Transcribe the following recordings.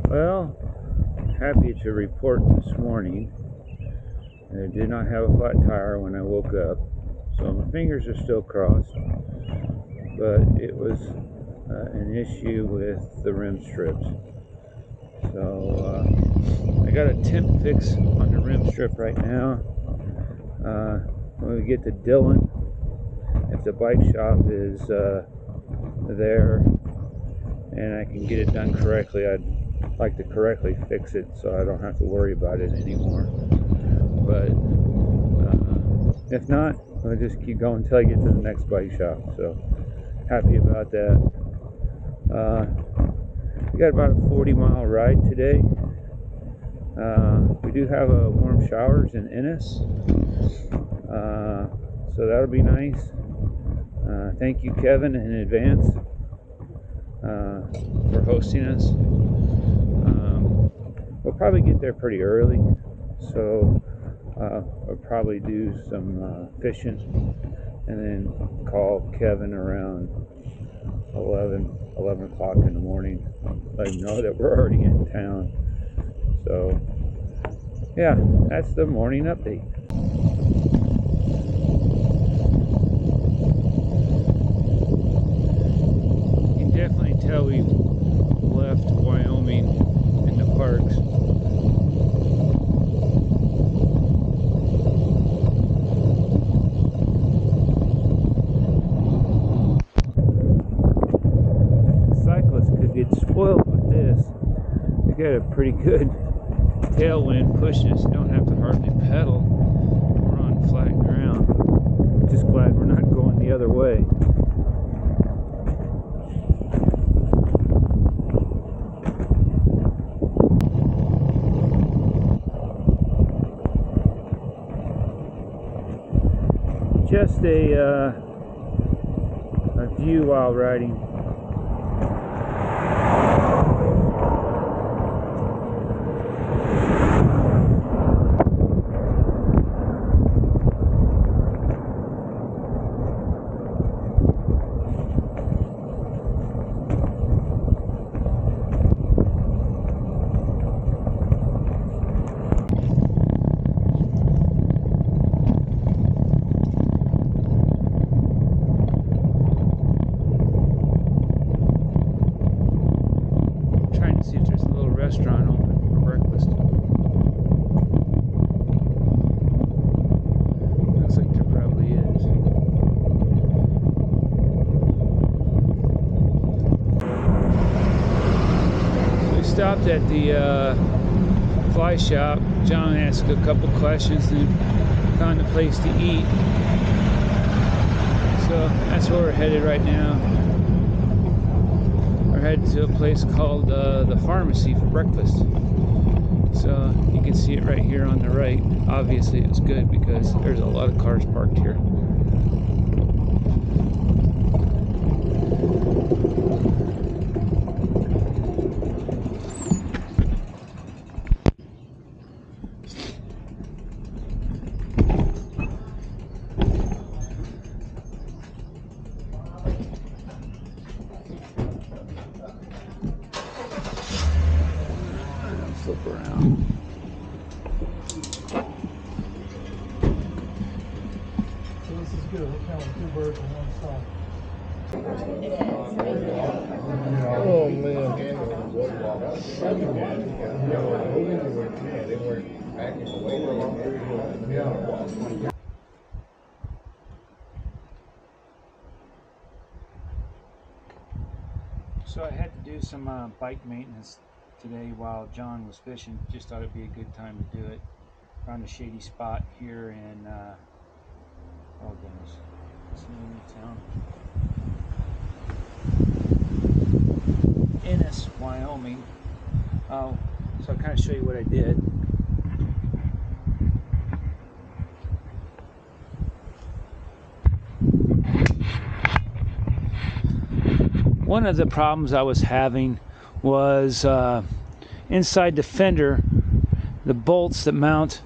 Well, happy to report this morning I did not have a flat tire when I woke up, so my fingers are still crossed, but it was an issue with the rim strips. So I got a temp fix on the rim strip right now. When we get to Dillon, if the bike shop is there and I can get it done correctly, I'd like to correctly fix it so I don't have to worry about it anymore. But if not, I'll just keep going until I get to the next bike shop. So happy about that. We got about a 40-mile ride today. We do have warm showers in Ennis, so that'll be nice. Thank you, Kevin, in advance for hosting us. We'll probably get there pretty early, so we'll probably do some fishing and then call Kevin around 11 o'clock in the morning, let him know that we're already in town. So yeah, that's the morning update. You can definitely tell we've left Wyoming in the parks. Cyclists could get spoiled with this. We got a pretty good tailwind pushing us. You don't have to hardly pedal. We're on flat ground. Just glad we're not going the other way. Just a view while riding. See if there's a little restaurant open for breakfast. Looks like there probably is. So we stopped at the fly shop. John asked a couple questions and found a place to eat. So that's where we're headed right now. We're headed to a place called the Pharmacy for breakfast. So you can see it right here on the right. Obviously it's good because there's a lot of cars parked here. Flip around. So this is good. We're killing two birds with one stone. Oh man. So I had to do some bike maintenance today while John was fishing. Just thought it'd be a good time to do it. Found a shady spot here in oh goodness, what's the name of the town? Ennis, Wyoming. So I'll kind of show you what I did. One of the problems I was having was inside the fender, the bolts that mount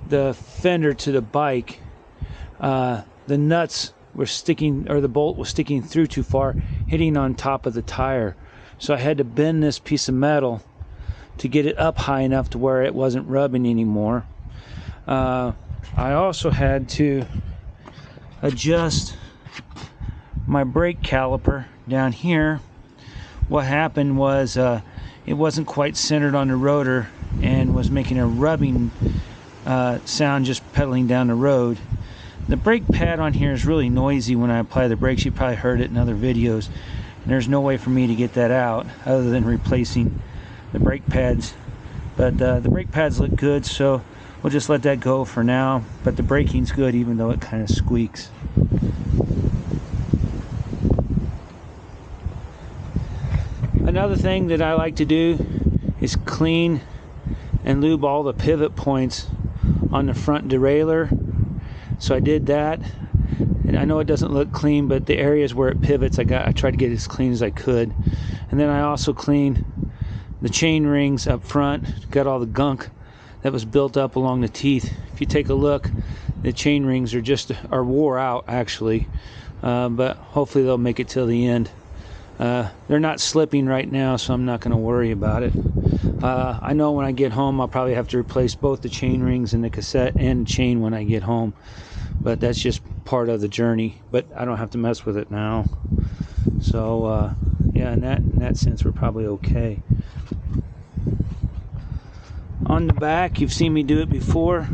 the fender to the bike, the nuts were sticking, or the bolt was sticking through too far, hitting on top of the tire. So I had to bend this piece of metal to get it up high enough to where it wasn't rubbing anymore. I also had to adjust my brake caliper down here. What happened was it wasn't quite centered on the rotor and was making a rubbing sound just pedaling down the road. The brake pad on here is really noisy when I apply the brakes. You probably heard it in other videos. And there's no way for me to get that out other than replacing the brake pads. But the brake pads look good, so we'll just let that go for now. But the braking's good, even though it kind of squeaks. Another thing that I like to do is clean and lube all the pivot points on the front derailleur. So I did that, and I know it doesn't look clean, but the areas where it pivots, I tried to get it as clean as I could. And then I also cleaned the chain rings up front, got all the gunk that was built up along the teeth. If you take a look, the chain rings are wore out actually, but hopefully they'll make it till the end. They're not slipping right now, so I'm not going to worry about it. I know when I get home I'll probably have to replace both the chain rings and the cassette and chain when I get home, but that's just part of the journey. But I don't have to mess with it now, so yeah, in that sense we're probably okay. On the back, you've seen me do it before.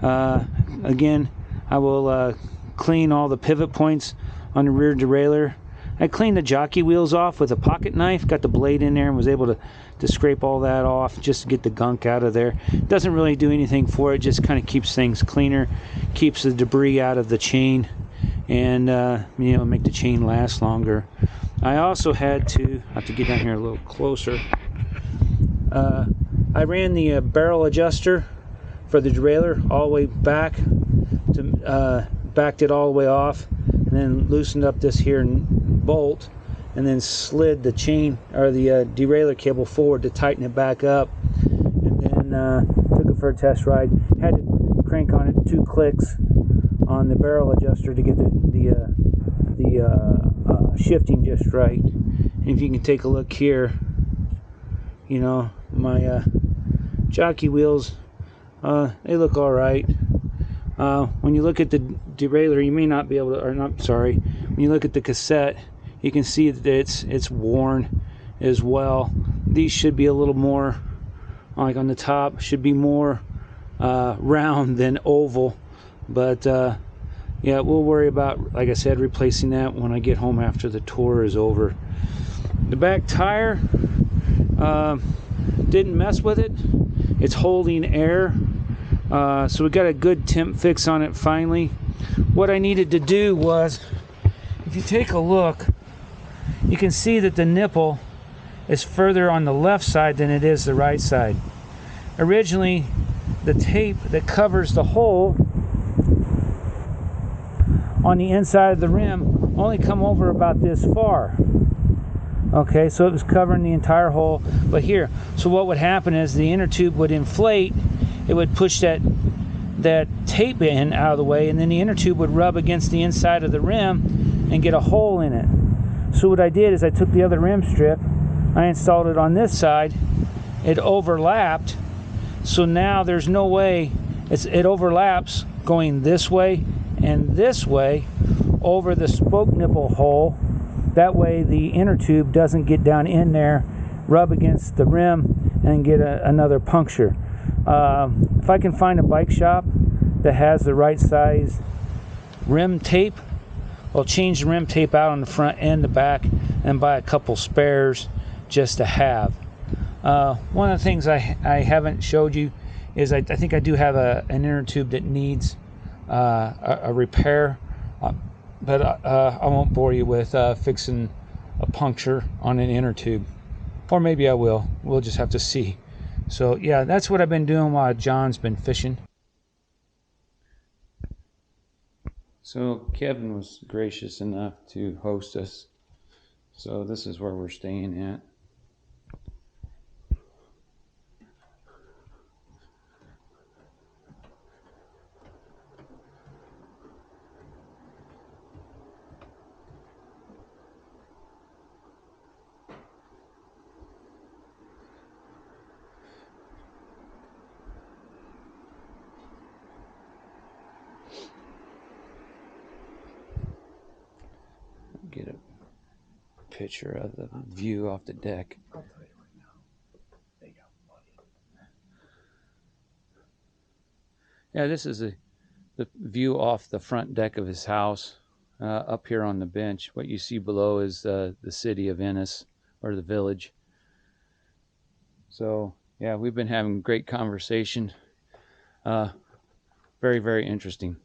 Again, I will clean all the pivot points on the rear derailleur. I cleaned the jockey wheels off with a pocket knife, got the blade in there and was able to scrape all that off just to get the gunk out of there. Doesn't really do anything for it, just kind of keeps things cleaner, keeps the debris out of the chain, and make the chain last longer. I also had to, I have to get down here a little closer. I ran the barrel adjuster for the derailleur all the way back, backed it all the way off, and then loosened up this here bolt, and then slid the chain or the derailleur cable forward to tighten it back up, and then took it for a test ride. Had to crank on it 2 clicks on the barrel adjuster to get the shifting just right. And if you can take a look here, you know, my jockey wheels, they look all right. When you look at the derailleur, you may not be able to, or not, sorry, when you look at the cassette, you can see that it's worn as well. These should be a little more, like on the top, should be more round than oval. But yeah, we'll worry about, like I said, replacing that when I get home after the tour is over. The back tire, didn't mess with it. It's holding air. So we got a good temp fix on it finally. What I needed to do was, if you take a look, you can see that the nipple is further on the left side than it is the right side. Originally, the tape that covers the hole on the inside of the rim only come over about this far. Okay, so it was covering the entire hole, but here, so what would happen is the inner tube would inflate, it would push that tape in out of the way, and then the inner tube would rub against the inside of the rim and get a hole in it. So what I did is I took the other rim strip, I installed it on this side, it overlapped, so now there's no way, it overlaps going this way and this way over the spoke nipple hole. That way the inner tube doesn't get down in there, rub against the rim, and get another puncture. If I can find a bike shop that has the right size rim tape, I'll change the rim tape out on the front and the back and buy a couple spares just to have. One of the things I haven't showed you is I think I do have an inner tube that needs a repair, but I won't bore you with fixing a puncture on an inner tube. Or maybe I will. We'll just have to see. So yeah, that's what I've been doing while John's been fishing. So Kevin was gracious enough to host us. So this is where we're staying at. get a picture of the view off the deck. I'll tell you right now, they got money. Yeah, this is the view off the front deck of his house. Up here on the bench, what you see below is the city of Ennis, or the village. So yeah, we've been having great conversation. Very, very interesting.